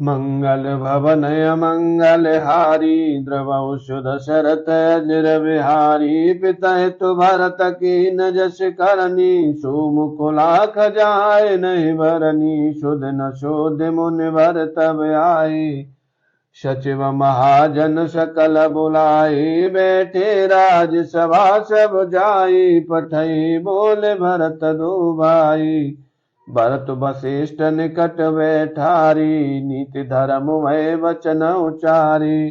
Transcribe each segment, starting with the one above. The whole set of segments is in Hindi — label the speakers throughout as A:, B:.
A: मंगल भवनय मंगलहारी द्रवौषध शरत अजर बिहारी पिता हेतु भरत की न जस करनी सुमुखुला खजाय नहीं भरनी शुद्ध न शोध मुनि भर तब आई सचिव महाजन सकल बुलाए बैठे राज सभा सब जाई पठई बोले भरत दो भाई भरत वशिष्ठ निकट बैठारी नीति धर्म भय वचन उचारी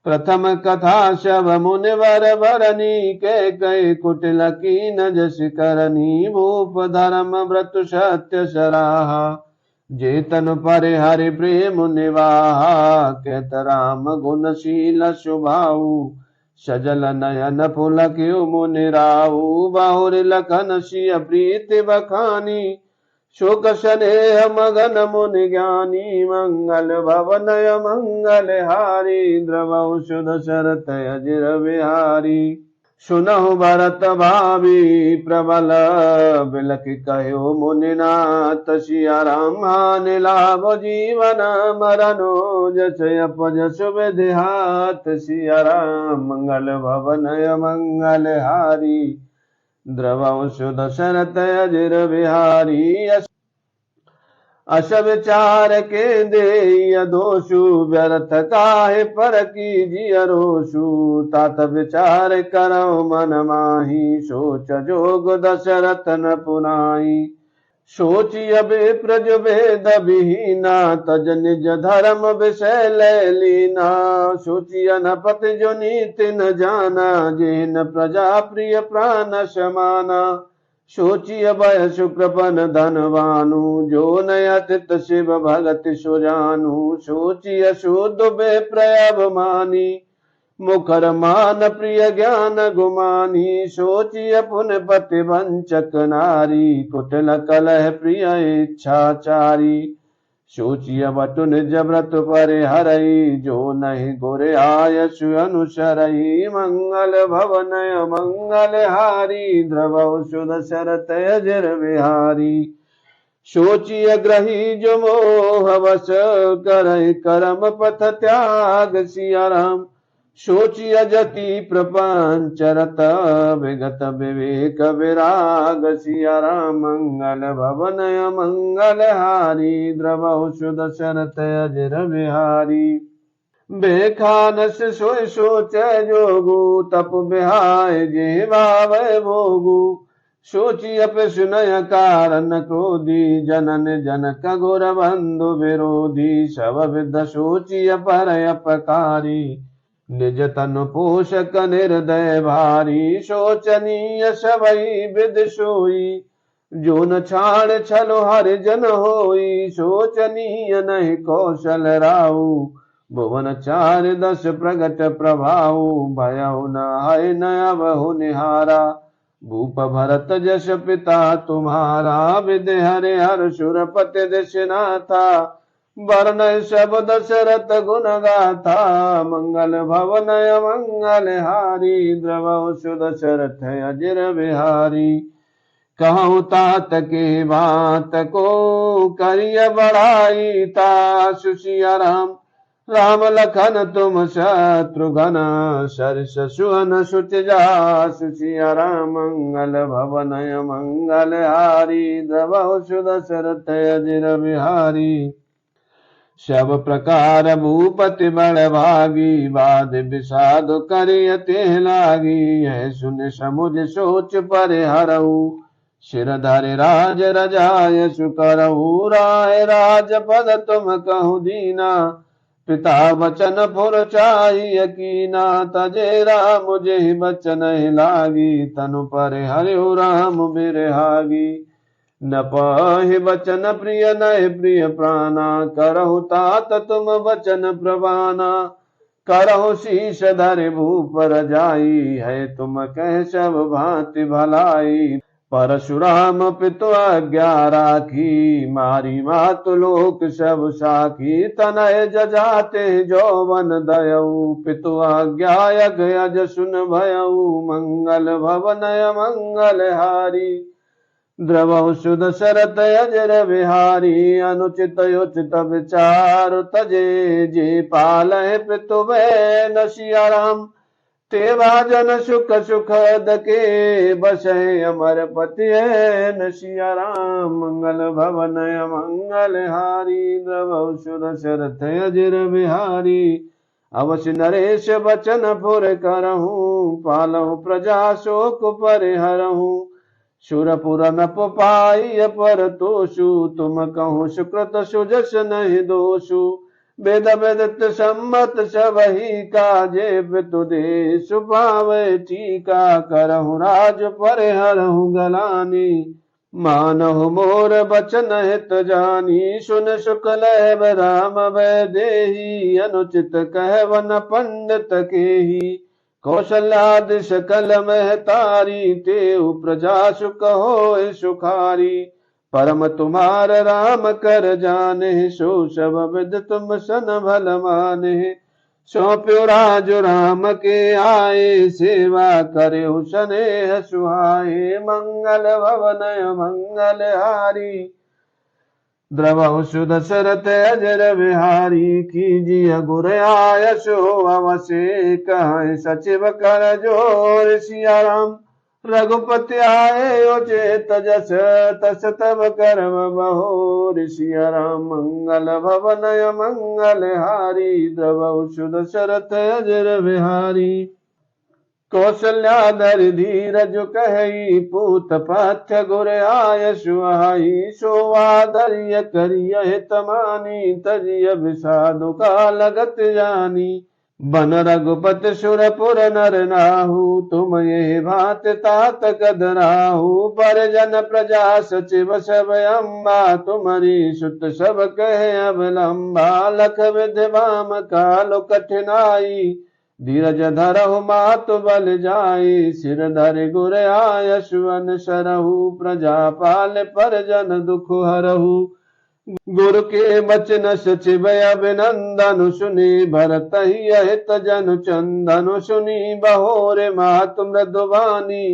A: प्रथम कथा शव मुनिवर भरनी के कई कुटिल की न जस करनी भूप धर्म व्रत सत्य सराहा जेतन पर हरि प्रेम निवाहा कहत राम गुणशील शुभाऊ सजल नयन पुलक मुनि राऊ बाहुर लखन सिय प्रीति बखानी शोक स्नेह मगन मुनि ज्ञानी मंगल भवनय मंगल हारी द्रवौषध शरत अजिर बिहारी सुनहु भरत भावी प्रबल बिलख कहो मुनिनाथ सिया राम हानि लाभ जीवन मरनो जस अपजस विधिहात सिया राम मंगल भवनय मंगल हारी द्रवौषध शरत अजिर बिहारी अस विचार के दे दोषु व्यर्थ काहे पर की जियरोषु तात विचार करो मन माही सोच जोग दशरथ न पुनाई सोची अबे प्रज भेद विहीना तज निज धर्म विषय ले लीना सोची अनपति जो नीति न जाना जिन प्रजा प्रिय प्राण समाना सोची अभय शुक्रपन धनवानु जो नयतित शिव भगत सुजानु सोची अशुद्ध बे प्रयभमानी मुखर मान प्रिय ज्ञान गुमानी सोची पुन पति वंचक नारी कुटिल कलह प्रिय इच्छाचारी सोचिय बटु निज व्रत परे हरई जो नहीं गोरे आयसु अनुसरई मंगल भवनय मंगल हारी द्रवौषध शरत अजिर बिहारी सोचिय ग्रही जो मोह वश करई करम पथ त्याग सिया राम सोचिय जति प्रपंच रत विगत विवेक विराग सिया राम मंगल भवनय मंगल हारी द्रवौषध शरत अजिर बिहारी बेखानस सोय सोच जोगु तप बिहाय जे भाव भोगु सोची अप सुनय कारण क्रोधी जनन जनक घोर बंधु विरोधी सब विद सोची पर अपकारी निज तनु पोषक निर्दय भारी शोचनीय सबई विद सोई जो न छाड़ छलो हर जन होई शोचनीय नहीं कौशल राऊ भुवन चार दस प्रगट प्रभाऊ भयउ न है न बहु निहारा भूप भरत जस पिता तुम्हारा विदे हरे हर सुरपति दिशनाथा वर्ण सब दशरथ गुण गाथा मंगल भवनय मंगल हारी द्रवौषध शरत अजिर बिहारी कहूँ तात के बात को करिय बढ़ाई ता सुशिया राम राम लखन तुम शत्रुघ्न सरस सुहन सुच जा सुशिया राम मंगल भवनय मंगल हारी द्रवौषध शरत अजिर बिहारी सब प्रकार भूपति बड़ भागी वाद विषाद करियते लागी है सुन समुझ सोच पर हरऊ सिर धरि राज रजाय सुकरऊ राय राज पद तुम कहु दीना पिता वचन फुर चाहिए कीना तजे राम मुझे बचन लागी तनु पर हरिहु राम बिरहागी न पाहि वचन प्रिय नय प्रिय प्राणा करहु तात तुम वचन प्रवाना करहु शीश धरि भूपर जाई है तुम कह सब भांति भलाई परशुराम पितु आज्ञा राखी मारी मातु लोक सब साखी तनय जजाते जौवन दयऊ पितु आज्ञा अज सुन भयऊ मंगल भवनय मंगल हारी द्रवहुषु दशरथ अजर विहारी अनुचित योचित विचार तजे जे पालय पितु न सिया राम तेवा जन सुख सुखद के बसै अमर पति न सिया राम मंगल भवन मंगल हारी द्रवहुषु दशरथ अजर विहारी अवश्य नरेश बचन पुर करहूँ पालहु प्रजा शोक परिहरहूँ सुरपुर न पाई पर तोषु तुम कहूँ सुकृत सुजस नहीं दोषु वेद वेदत सम्मत सबही काजे पितु देशु पावे टीका करहु राज परिहरहु गलानी मानहु मोर बचन हित जानी सुन शुक्ल राम वैदेही अनुचित कहवन पंडित केही कौशल्यादि सकल महतारी तेउ प्रजा सुख हो सुखारी परम तुम्हार राम कर जाने सो सब विद तुम सन भल माने सौंप्यो राज राम के आए सेवा करे स्नेह सुहाए मंगल भवन मंगल हारी द्रवहुषु दशरथ अजर विहारी कीजिए गुर आयशो अवश्य कहे सचिव कर जोर सिया राम रघुपति आए उचित जस तस तब कर्म बहो सिया राम मंगल भवन मंगल हारी द्रवहुषु दशरथ अजर विहारी कौशल्याधर धीरज कही पूत पथ्य गुर आय सुहाई शोवाधर्य करिय तमानी तजिय विषादु का लगत जानी बन रघुपति सुरपुर नर नाहु तुम ये भात तात कदराहु पर जन प्रजा सचिव सब अम्बा तुम्हारी सुत सब कहे अवलंबा लख विधवाम कालो कठिनाई धीरज धरहु मातु बल जाई सिर धर गुर आय सुवन सरहु प्रजा पाल पर जन दुख हरहु गुरु के बचन सचिव अभिनंदन सुनी भरत ही अहित जन चंदन सुनी बहोरे मातु मृदुवानी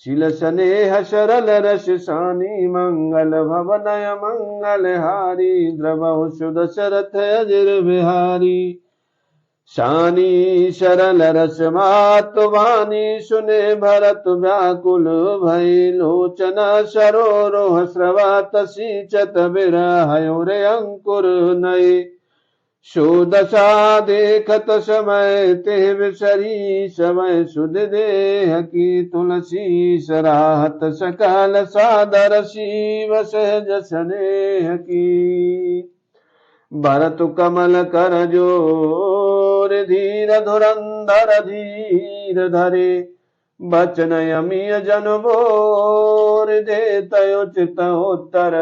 A: शील स्नेह सरल रस सानी मंगल भवनय मंगल हारी द्रवहुषु दशरथ अजर विहारी शानी सरल रस मातुवानी सुने भरत व्याकुल भई लोचन सरोरोह स्रवत सींचत विरहयो रे अंकुर नये सुदशा देखत समय ते विसरी समय सुध देह की तुलसी सराहत सकल सादर शिव सहज स्नेह की भरत कमल कर जोर धीर धुरंधर धीर धरे बचन यमीय जन बोर दे तयोचित उत्तर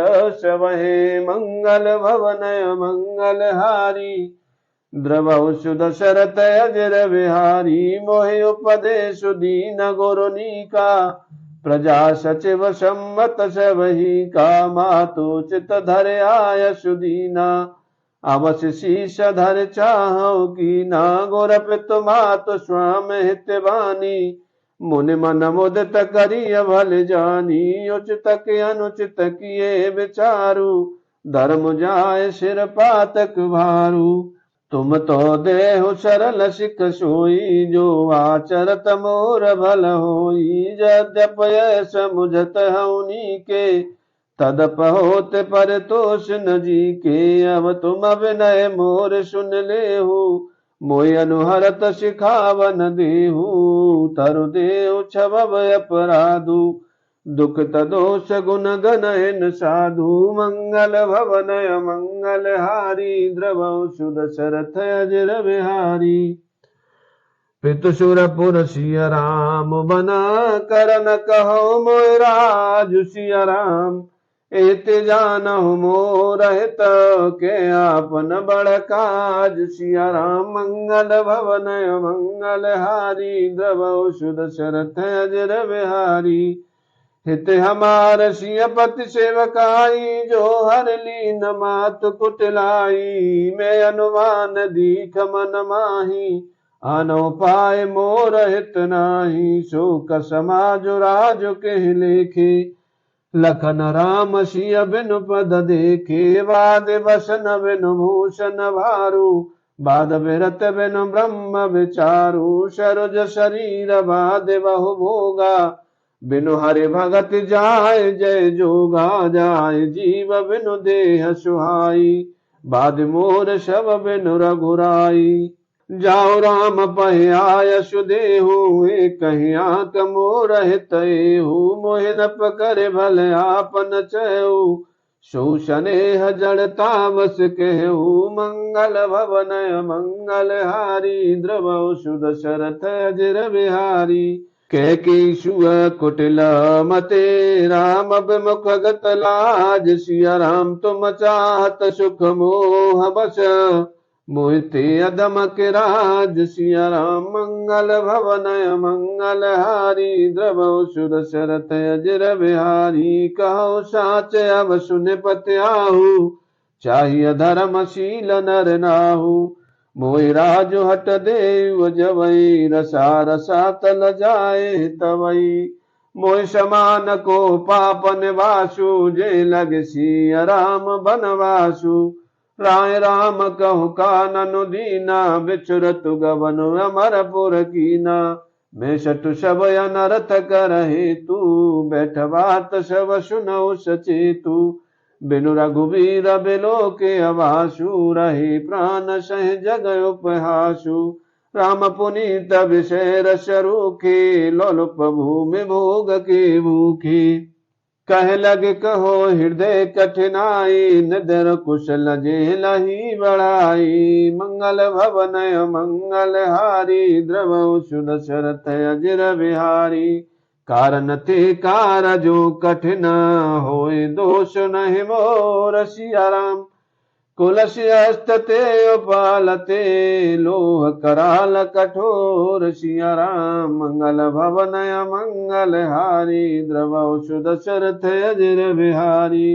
A: सवहे मंगल भवन मंगल हारी द्रवहुषु दशरथ अजर विहारी मोहि उपदेश दीन गुरुनी का प्रजा सचिव सम्मत सबही का मातुचित धर आय सुदीना अवश्य शीश धर चाहो की ना गोर पितु मातु स्वाम हितवानी मुनि मन मुदित करिय भल जानी उचित के अनुचित किए विचारु धर्म जाय सिर पातक भारू तुम तो देहु सरल सिख सोई जो आचरत मोर भल होई यद्यप समुझत हउनी के तदप होत पर तोष न जी के अब तुम अभिनय मोर सुन लेहु मोय अनुहरत सिखावन देहु तरु देहु छवब अपराधु दुख तदोष गुण गण साधु मंगल भवन मंगल हारी द्रवहुषु दशरथ अजर विहारी पितु सुरपुर सिया राम बना करन कहो मोय राजु सिया राम एत जानहु मोर हित के आपन बड़ काज सिया राम मंगल भवन मंगल हारी द्रवहुषु दशरथ अजर विहारी हित हमार सियपति सेवकाई जो हर लीन मातु कुटलाई मैं अनुमान दीख मन माही आनो पाए मोर हित नाही शोक समाज राज के लेखे लखन राम सिय बिनु पद देखे, बाद बसन बिनु भूषण भारू, बाद बिरत बिनु ब्रह्म विचारू, सरोज शरीर बाद बहु भोगा, बिनु हरि भगत जाय जय जोगा, जाय जीव बिनु देह सुहाई, बाद मोर शव बिनु रघुराई, जाओ राम पहि आयसु देहु, कहिया कमोर हितैहु, मोहि न पकड़ भल आपन चहु, सो स्नेह जड़ तामस कहु, मंगल भवन मंगल हारी, द्रवौ सुदशरथ अजिर बिहारी, कैकेयी सुअ कुटिल मते, राम विमुख गत लाज, सिया राम तुम चाहत सुख मोह बस, मोहिते अदम के राज, सिया राम मंगल भवन मंगल हारी, द्रवौ सुदशरथ अजिर बिहारी, कहो साच अब सुन पत आहु, चाहिए धर्मशील नर नाहु, मोहि राजु हट देव जवै, रसा रसा तल जाए तवै, मोहि समान को पाप निवासु, जे लग सिया राम बनवासु, राय राम कहु कानन दीना, बिचुरतु गवन अमरपुर कीना, मैं सटु सब अनर्थ करहे तू, बैठवात सब सुनौ सचेतु, बिनु रघुबीर बिलो के अवासु, रहे प्राण सह जग उपहासु, राम पुनीत विषय रस रूखे, लोलुप भूमि भोग के भूखे, कह लग कहो हृदय कठिनाई, निदर कुशल जेलहि बढ़ाई, मंगल भवन मंगल हारी, द्रवौ सुदशरथ अजिर बिहारी, कारण ते कारजो कठिन, होय दोष नहीं मोर सिया राम, कुलस्य हस्त ते उपालते, लोह कराल कठोर, सिया राम मंगल भवन मंगल हारी, द्रवौ सुदशरथ अजिर बिहारी,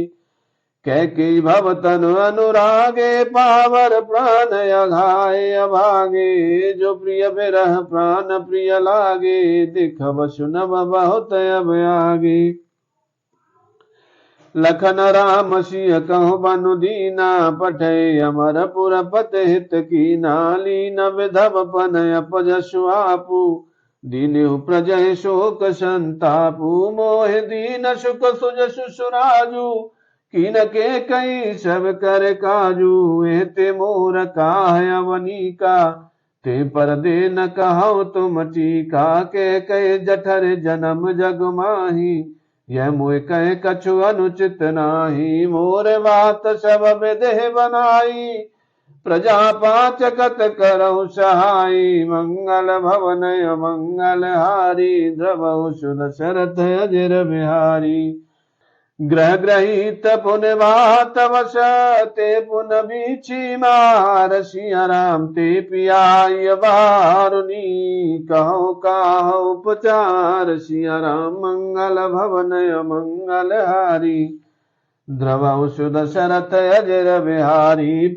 A: कैकेयी भव तनु अनुरागे, पावर प्राण अघाए अभागे, जो प्रिय बिरह प्राण प्रिय लागे, दिखब सुनब बहुत अब आगे, लखन राम सिय कहु बनु दीना, पठै अमरपुर पत हित कीना, लीन विधव पन अपजसु आपु, दीनहु प्रजहि शोक संतापु, मोहि दीन सुख सुजसु सुराजु, कीन के कई सब कर काजू, एते मोर काह अवनीका, ते पर दे न कहु तुम टीका, के कई जठर जन्म जग माही, यह मोह कह कछु अनुचित नाही, मोर बात सब विदेह बनाई, प्रजा पाचकत करहु सहाई, मंगल भवन मंगल हारी, द्रवौ सुदशरथ अजिर बिहारी, ग्रह ग्रहित पुन बात वश, ते पुन बीछी मार, सिया राम ते पियाय बारुनी, कहो काहु उपचार, सिया राम मंगल भवन मंगल हारी, द्रवौ सुदशरथ अजिर बिहारी।